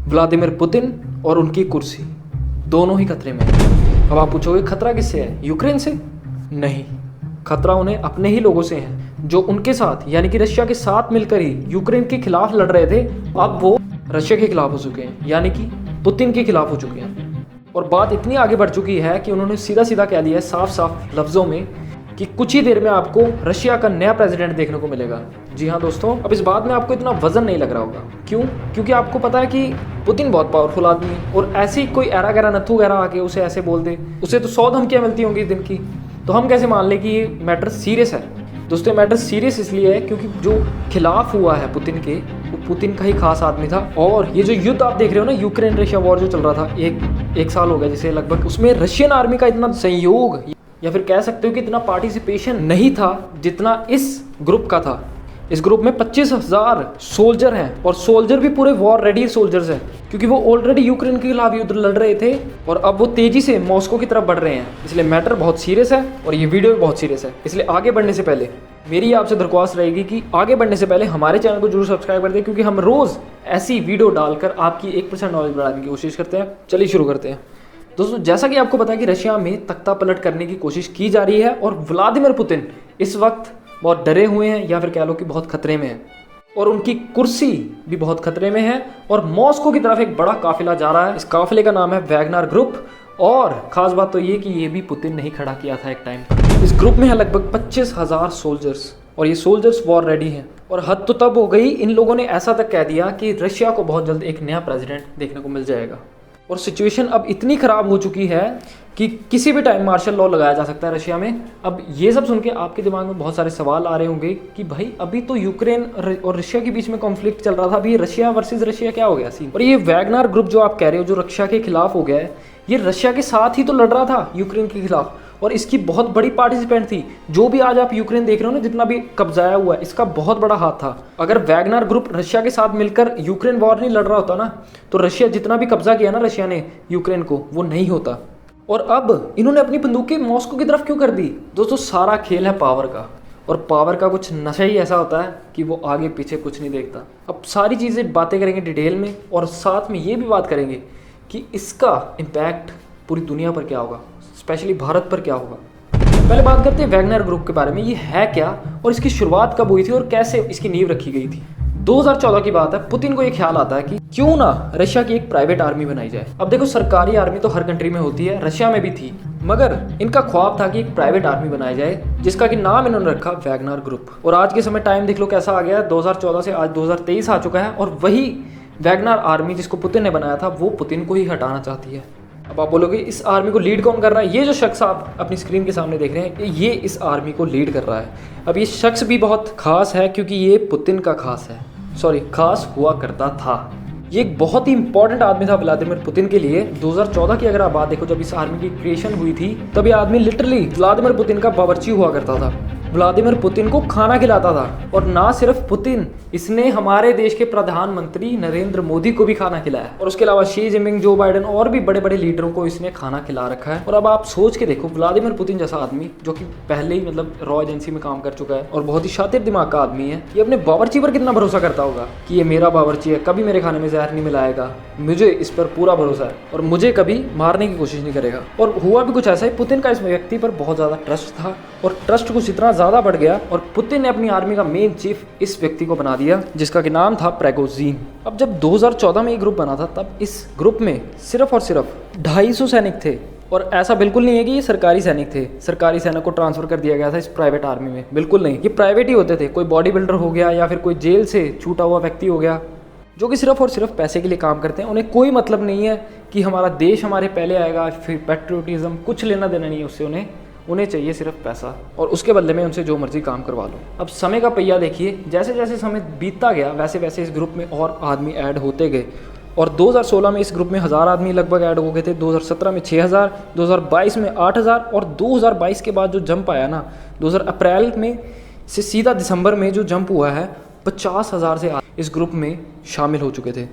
Vladimir Putin और उनकी कुर्सी दोनों ही खतरे में है। अब आप पूछोगे खतरा किससे है? यूक्रेन से? नहीं, खतरा उन्हें अपने ही लोगों से है जो उनके साथ यानी कि रशिया के साथ मिलकर ही यूक्रेन के खिलाफ लड़ रहे थे। अब वो रशिया के खिलाफ हो चुके हैं, यानी कि पुतिन के खिलाफ हो चुके हैं। और बात इतनी आगे बढ़ चुकी है कि उन्होंने सीधा सीधा कह दिया है साफ साफ लफ्ज़ों में कि कुछ ही देर में आपको रशिया का नया प्रेसिडेंट देखने को मिलेगा। जी हाँ दोस्तों, अब इस बात में आपको इतना वजन नहीं लग रहा होगा। क्यों? क्योंकि आपको पता है कि पुतिन बहुत पावरफुल आदमी है और ऐसे ही कोई एरा गहरा नथु गहरा आके उसे ऐसे बोल दे, उसे तो 100 धमकियाँ मिलती होंगी दिन की, तो हम कैसे मान लें कि ये मैटर सीरियस है। दोस्तों ये मैटर सीरियस इसलिए है क्योंकि जो खिलाफ हुआ है पुतिन के, वो पुतिन का ही खास आदमी था। और ये जो युद्ध आप देख रहे हो ना, यूक्रेन रशिया वॉर जो चल रहा था, एक साल हो गया जिसे लगभग, उसमें रशियन आर्मी का इतना संयोग या फिर कह सकते हो कि इतना पार्टिसिपेशन नहीं था जितना इस ग्रुप का था। इस ग्रुप में 25,000 सोल्जर हैं और सोल्जर भी पूरे वॉर रेडी सोल्जर्स हैं, क्योंकि वो ऑलरेडी यूक्रेन के खिलाफ युद्ध लड़ रहे थे और अब वो तेजी से मॉस्को की तरफ बढ़ रहे हैं। इसलिए मैटर बहुत सीरियस है और ये वीडियो भी बहुत सीरियस है। इसलिए आगे बढ़ने से पहले मेरी आपसे दरख्वास्त रहेगी कि आगे बढ़ने से पहले हमारे चैनल को जरूर सब्सक्राइब कर दें, क्योंकि हम रोज़ ऐसी वीडियो डालकर आपकी 1% नॉलेज बढ़ाने की कोशिश करते हैं। चलिए शुरू करते हैं। दोस्तों जैसा कि आपको पता है कि रशिया में तख्ता पलट करने की कोशिश की जा रही है और व्लादिमीर पुतिन इस वक्त बहुत डरे हुए हैं या फिर कह लो कि बहुत खतरे में हैं और उनकी कुर्सी भी बहुत खतरे में है। और मॉस्को की तरफ एक बड़ा काफिला जा रहा है। इस काफिले का नाम है वैगनर ग्रुप और ख़ास बात तो ये कि ये भी पुतिन ने ही खड़ा किया था एक टाइम। इस ग्रुप में है लगभग 25,000 सोल्जर्स और ये सोल्जर्स वॉर रेडी हैं। और हद तो तब हो गई, इन लोगों ने ऐसा तक कह दिया कि रशिया को बहुत जल्द एक नया प्रेसिडेंट देखने को मिल जाएगा। और सिचुएशन अब इतनी ख़राब हो चुकी है कि किसी भी टाइम मार्शल लॉ लगाया जा सकता है रशिया में। अब ये सब सुन के आपके दिमाग में बहुत सारे सवाल आ रहे होंगे कि भाई अभी तो यूक्रेन और रशिया के बीच में कॉन्फ्लिक्ट चल रहा था, अभी रशिया वर्सेस रशिया क्या हो गया सीन? और ये वैगनर ग्रुप जो आप कह रहे हो जो रशिया के खिलाफ हो गया है, ये रशिया के साथ ही तो लड़ रहा था यूक्रेन के खिलाफ और इसकी बहुत बड़ी पार्टिसिपेंट थी। जो भी आज आप यूक्रेन देख रहे हो ना, जितना भी कब्जाया हुआ है, इसका बहुत बड़ा हाथ था। अगर वैगनर ग्रुप रशिया के साथ मिलकर यूक्रेन वॉर नहीं लड़ रहा होता ना, तो रशिया जितना भी कब्जा किया ना रशिया ने यूक्रेन को, वो नहीं होता। और अब इन्होंने अपनी बंदूकें मॉस्को की तरफ क्यों कर दी? दोस्तों सारा खेल है पावर का, और पावर का कुछ नशा ही ऐसा होता है कि वो आगे पीछे कुछ नहीं देखता। अब सारी चीज़ें बातें करेंगे डिटेल में और साथ में ये भी बात करेंगे कि इसका इम्पैक्ट पूरी दुनिया पर क्या होगा, स्पेशली भारत पर क्या होगा। पहले बात करते हैं वैगनर ग्रुप के बारे में। ये है क्या और इसकी शुरुआत कब हुई थी और कैसे इसकी नींव रखी गई थी? 2014 की बात है। पुतिन को ये ख्याल आता है कि क्यों ना रशिया की एक प्राइवेट आर्मी बनाई जाए। अब देखो सरकारी आर्मी तो हर कंट्री में होती है, रशिया में भी थी, मगर इनका ख्वाब था कि एक प्राइवेट आर्मी बनाई जाए जिसका कि नाम इन्होंने रखा वैगनर ग्रुप। और आज के समय टाइम देख लो कैसा आ गया है, 2014 से आज 2023 आ चुका है और वही वैगनर आर्मी जिसको पुतिन ने बनाया था वो पुतिन को ही हटाना चाहती है। अब आप बोलोगे इस आर्मी को लीड कौन कर रहा है? ये जो शख्स आप अपनी स्क्रीन के सामने देख रहे हैं, ये इस आर्मी को लीड कर रहा है। अब ये शख्स भी बहुत खास है क्योंकि ये पुतिन का खास है, खास हुआ करता था। ये एक बहुत ही इंपॉर्टेंट आदमी था व्लादिमीर पुतिन के लिए। 2014 की अगर आप बात देखो, जब इस आर्मी की क्रिएशन हुई थी, तब ये आदमी लिटरली व्लादिमीर पुतिन का बावर्ची हुआ करता था। व्लादिमीर पुतिन को खाना खिलाता था और ना सिर्फ पुतिन, इसने हमारे देश के प्रधानमंत्री नरेंद्र मोदी को भी खाना खिलाया और उसके अलावा शी जिनपिंग, जो बाइडेन और भी बड़े बड़े लीडरों को इसने खाना खिला रखा है। और अब आप सोच के देखो, व्लादिमीर पुतिन जैसा आदमी जो कि पहले ही मतलब रॉ एजेंसी में काम कर चुका है और बहुत ही शातिर दिमाग का आदमी है, ये अपने बावर्ची पर कितना भरोसा करता होगा कि ये मेरा बावर्ची है, कभी मेरे खाने में जहर नहीं मिलाएगा, मुझे इस पर पूरा भरोसा है और मुझे कभी मारने की कोशिश नहीं करेगा। और हुआ भी कुछ ऐसा ही, पुतिन का इस व्यक्ति पर बहुत ज़्यादा ट्रस्ट था और ट्रस्ट कुछ इतना ज़्यादा बढ़ गया और पुतिन ने अपनी आर्मी का मेन चीफ इस व्यक्ति को बना दिया जिसका कि नाम था प्रिगोजिन। अब जब 2014 में ये ग्रुप बना था, तब इस ग्रुप में सिर्फ और सिर्फ 250 सैनिक थे। और ऐसा बिल्कुल नहीं है कि ये सरकारी सैनिक थे, सरकारी सैनिक को ट्रांसफर कर दिया गया था इस प्राइवेट आर्मी में, बिल्कुल नहीं। ये प्राइवेट ही होते थे। कोई बॉडी बिल्डर हो गया या फिर कोई जेल से छूटा हुआ व्यक्ति हो गया जो कि सिर्फ और सिर्फ पैसे के लिए काम करते हैं। उन्हें कोई मतलब नहीं है कि हमारा देश हमारे पहले आएगा, फिर पेट्रियोटिज्म, कुछ लेना देना नहीं है उससे। उन्हें चाहिए सिर्फ पैसा और उसके बदले में उनसे जो मर्जी काम करवा लो। अब समय का पहिया देखिए, जैसे जैसे समय बीतता गया वैसे वैसे इस ग्रुप में और आदमी ऐड होते गए और 2016 में इस ग्रुप में 1000 आदमी लगभग ऐड हो गए थे, 2017 में 6000, 2022 में 8000 और 2022 के बाद जो जंप आया ना, 2000 अप्रैल में से सीधा दिसंबर में जो जंप हुआ है, 50,000 से इस ग्रुप में शामिल हो चुके थे।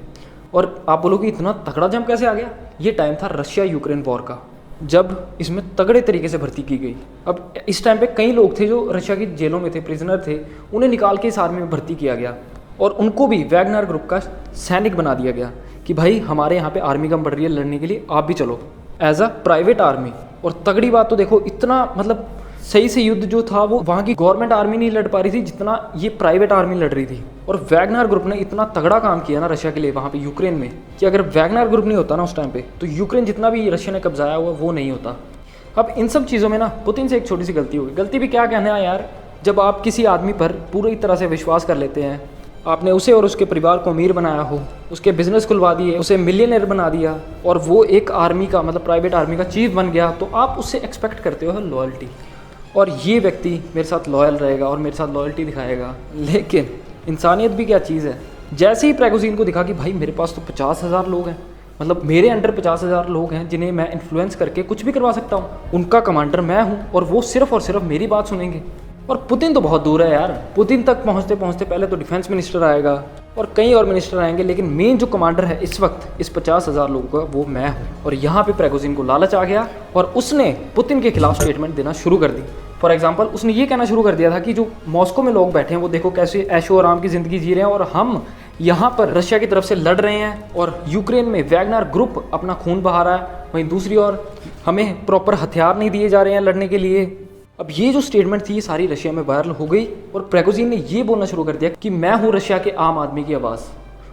और आप बोलोगे इतना तगड़ा जंप कैसे आ गया? ये टाइम था रशिया यूक्रेन वॉर का, जब इसमें तगड़े तरीके से भर्ती की गई। अब इस टाइम पे कई लोग थे जो रशिया की जेलों में थे, प्रिजनर थे, उन्हें निकाल के इस आर्मी में भर्ती किया गया और उनको भी वैगनर ग्रुप का सैनिक बना दिया गया कि भाई हमारे यहाँ पे आर्मी कम बढ़ रही है लड़ने के लिए, आप भी चलो एज अ प्राइवेट आर्मी। और तगड़ी बात तो देखो, इतना मतलब सही से युद्ध जो था वो वहाँ की गवर्नमेंट आर्मी नहीं लड़ पा रही थी जितना ये प्राइवेट आर्मी लड़ रही थी। और वैगनर ग्रुप ने इतना तगड़ा काम किया ना रशिया के लिए वहाँ पे यूक्रेन में, कि अगर वैगनर ग्रुप नहीं होता ना उस टाइम पे, तो यूक्रेन जितना भी रशिया ने कब्जाया हुआ वो नहीं होता। अब इन सब चीज़ों में ना पुतिन से एक छोटी सी गलती होगी। गलती भी क्या कहना है यार, जब आप किसी आदमी पर पूरी तरह से विश्वास कर लेते हैं, आपने उसे और उसके परिवार को अमीर बनाया हो, उसके बिजनेस खुलवा दिए, उसे मिलियनर बना दिया, और वो एक आर्मी का मतलब प्राइवेट आर्मी का चीफ बन गया, तो आप उससे एक्सपेक्ट करते हो लॉयल्टी, और ये व्यक्ति मेरे साथ लॉयल रहेगा और मेरे साथ लॉयल्टी दिखाएगा। लेकिन इंसानियत भी क्या चीज़ है। जैसे ही प्रेगोजिन को दिखा कि भाई मेरे पास तो 50,000 लोग हैं, मतलब मेरे अंडर 50,000 लोग हैं जिन्हें मैं इन्फ्लुएंस करके कुछ भी करवा सकता हूँ, उनका कमांडर मैं हूँ और वो सिर्फ और सिर्फ मेरी बात सुनेंगे। और पुतिन तो बहुत दूर है यार, पुतिन तक पहुँचते पहुँचते पहले तो डिफेंस मिनिस्टर आएगा और कई और मिनिस्टर आएंगे, लेकिन मेन जो कमांडर है इस वक्त इस 50,000 लोगों का वो मैं हूँ। और यहाँ पे प्रेगोजिन को लालच आ गया और उसने पुतिन के खिलाफ स्टेटमेंट देना शुरू कर दी। फॉर एग्जाम्पल उसने ये कहना शुरू कर दिया था कि जो मॉस्को में लोग बैठे हैं वो देखो कैसे ऐशो आराम की ज़िंदगी जी रहे हैं, और हम यहाँ पर रशिया की तरफ से लड़ रहे हैं और यूक्रेन में वैगनर ग्रुप अपना खून बहा रहा है, वहीं दूसरी ओर हमें प्रॉपर हथियार नहीं दिए जा रहे हैं लड़ने के लिए। अब ये जो स्टेटमेंट थी ये सारी रशिया में वायरल हो गई और प्रेगोजिन ने ये बोलना शुरू कर दिया कि मैं हूँ रशिया के आम आदमी की आवाज़।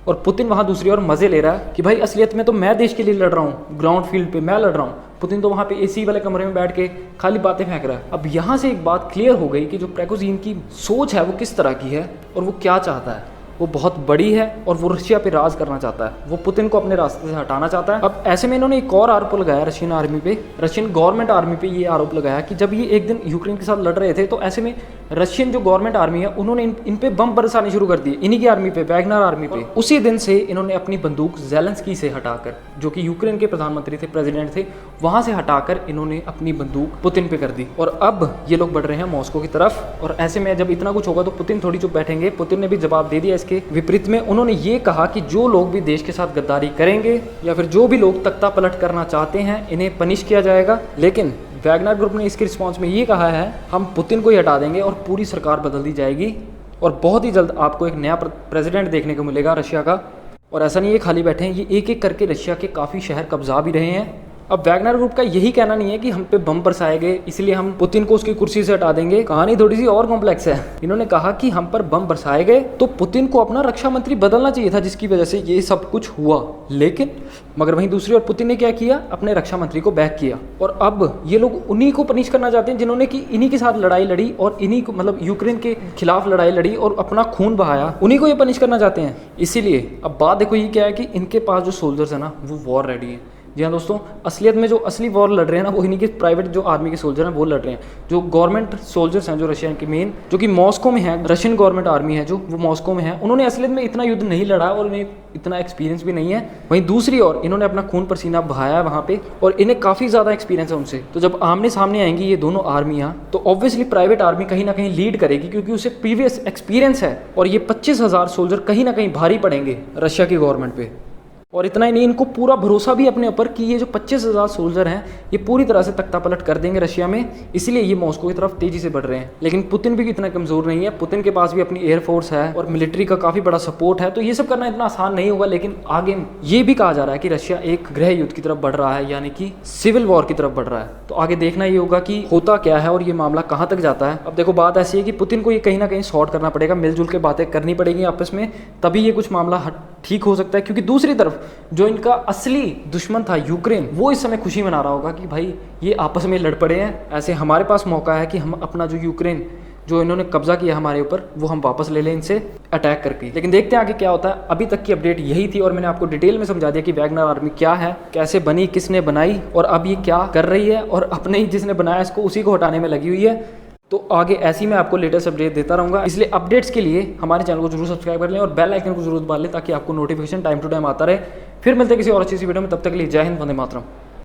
और पुतिन वहाँ दूसरी ओर मज़े ले रहा है कि भाई असलियत में तो मैं देश के लिए लड़ रहा हूँ, ग्राउंड फील्ड पे मैं लड़ रहा हूँ। पुतिन तो वहाँ पे एसी वाले कमरे में बैठ के खाली बातें फेंक रहा है। अब यहाँ से एक बात क्लियर हो गई कि जो प्रेगोजिन की सोच है वो किस तरह की है और वो क्या चाहता है। वो बहुत बड़ी है और वो रशिया पे राज करना चाहता है, वो पुतिन को अपने रास्ते से हटाना चाहता है। अब ऐसे में इन्होंने एक और आरोप लगाया रशियन आर्मी पे, रशियन गवर्नमेंट आर्मी पे ये आरोप लगाया कि जब ये एक दिन यूक्रेन के साथ लड़ रहे थे तो ऐसे में रशियन जो गवर्नमेंट आर्मी है उन्होंने इन पे बम बरसाने शुरू कर दिए, इन्हीं की आर्मी पे, वैगनर आर्मी पे। उसी दिन से इन्होंने अपनी बंदूक ज़ेलेंस्की से हटाकर, जो कि यूक्रेन के प्रधानमंत्री थे, प्रेसिडेंट थे, वहां से हटाकर इन्होंने अपनी बंदूक पुतिन पे कर दी। और अब ये लोग बढ़ रहे हैं मॉस्को की तरफ। और ऐसे में जब इतना कुछ होगा तो पुतिन थोड़ी चुप बैठेंगे। पुतिन ने भी जवाब दे दिया इसके विपरीत में। उन्होंने ये कहा कि जो लोग भी देश के साथ गद्दारी करेंगे या फिर जो भी लोग तख्ता पलट करना चाहते हैं इन्हें पनिश किया जाएगा। लेकिन वैगनर ग्रुप ने इसके रिस्पॉन्स में ये कहा है हम पुतिन को ही हटा देंगे और पूरी सरकार बदल दी जाएगी और बहुत ही जल्द आपको एक नया प्रेसिडेंट देखने को मिलेगा रशिया का। और ऐसा नहीं है खाली बैठे हैं, ये एक एक करके रशिया के काफ़ी शहर कब्जा भी रहे हैं। अब वैगनर ग्रुप का यही कहना नहीं है कि हम पे बम बरसाए गए इसलिए हम पुतिन को उसकी कुर्सी से हटा देंगे। कहानी थोड़ी सी और कॉम्प्लेक्स है। इन्होंने कहा कि हम पर बम बरसाए गए तो पुतिन को अपना रक्षा मंत्री बदलना चाहिए था जिसकी वजह से ये सब कुछ हुआ। लेकिन मगर वहीं दूसरी ओर पुतिन ने क्या किया, अपने रक्षा मंत्री को बैक किया। और अब ये लोग उन्हीं को पनिश करना चाहते हैं जिन्होंने कि इन्हीं के साथ लड़ाई लड़ी और इन्हीं को मतलब यूक्रेन के खिलाफ लड़ाई लड़ी और अपना खून बहाया, उन्हीं को ये पनिश करना चाहते हैं। इसीलिए अब बात देखो ये क्या है कि इनके पास जो सोल्जर्स है ना वो वॉर रेडी है। जी हाँ दोस्तों, असलियत में जो असली वॉर लड़ रहे हैं ना वो इन्हीं के प्राइवेट जो आर्मी के सोल्जर हैं वो लड़ रहे हैं। जो गवर्नमेंट सोल्जर्स हैं जो रशिया के मेन जो कि मॉस्को में है, रशियन गवर्नमेंट आर्मी है जो वो मॉस्को में है, उन्होंने असलियत में इतना युद्ध नहीं लड़ा और उन्हें इतना एक्सपीरियंस भी नहीं है। वहीं दूसरी ओर इन्होंने अपना खून पसीना बहाया है वहाँ पे और इन्हें काफ़ी ज़्यादा एक्सपीरियंस है उनसे। तो जब आमने सामने आएंगी ये दोनों आर्मियाँ तो ऑब्वियसली प्राइवेट आर्मी कहीं ना कहीं लीड करेगी क्योंकि उसे प्रीवियस एक्सपीरियंस है। और ये 25,000 सोल्जर कहीं ना कहीं भारी पड़ेंगे रशिया की गवर्नमेंट पे। और इतना ही नहीं, इनको पूरा भरोसा भी अपने ऊपर कि ये जो 25,000 सोल्जर हैं ये पूरी तरह से तख्ता पलट कर देंगे रशिया में, इसलिए ये मॉस्को की तरफ तेजी से बढ़ रहे हैं। लेकिन पुतिन भी इतना कमज़ोर नहीं है, पुतिन के पास भी अपनी एयरफोर्स है और मिलिट्री का काफ़ी बड़ा सपोर्ट है, तो ये सब करना इतना आसान नहीं होगा। लेकिन आगे ये भी कहा जा रहा है कि रशिया एक गृह युद्ध की तरफ बढ़ रहा है, यानी कि सिविल वॉर की तरफ बढ़ रहा है। तो आगे देखना ये होगा कि होता क्या है और ये मामला कहाँ तक जाता है। अब देखो बात ऐसी है कि पुतिन को ये कहीं ना कहीं सॉर्ट करना पड़ेगा, मिलजुल के बातें करनी पड़ेगी आपस में, तभी ये कुछ मामला ठीक हो सकता है। क्योंकि दूसरी तरफ जो इनका असली दुश्मन था यूक्रेन, वो इस समय खुशी मना रहा होगा कि भाई ये आपस में लड़ पड़े हैं, ऐसे हमारे पास मौका है कि हम अपना जो यूक्रेन जो इन्होंने कब्जा किया हमारे ऊपर वो हम वापस ले लें इनसे अटैक करके। लेकिन देखते हैं आगे क्या होता है। अभी तक की अपडेट यही थी और मैंने आपको डिटेल में समझा दिया कि वैगनर आर्मी क्या है, कैसे बनी, किसने बनाई और अब ये क्या कर रही है, और अपने ही जिसने बनाया इसको उसी को हटाने में लगी हुई है। तो आगे ऐसी मैं आपको लेटेस्ट अपडेट देता रहूँगा, इसलिए अपडेट्स के लिए हमारे चैनल को जरूर सब्सक्राइब कर लें और बेल आइकन को जरूर दबा लें ताकि आपको नोटिफिकेशन टाइम टू टाइम आता रहे। फिर मिलते हैं किसी और अच्छी सी वीडियो में, तब तक के लिए जय हिंद, वंदे मातरम।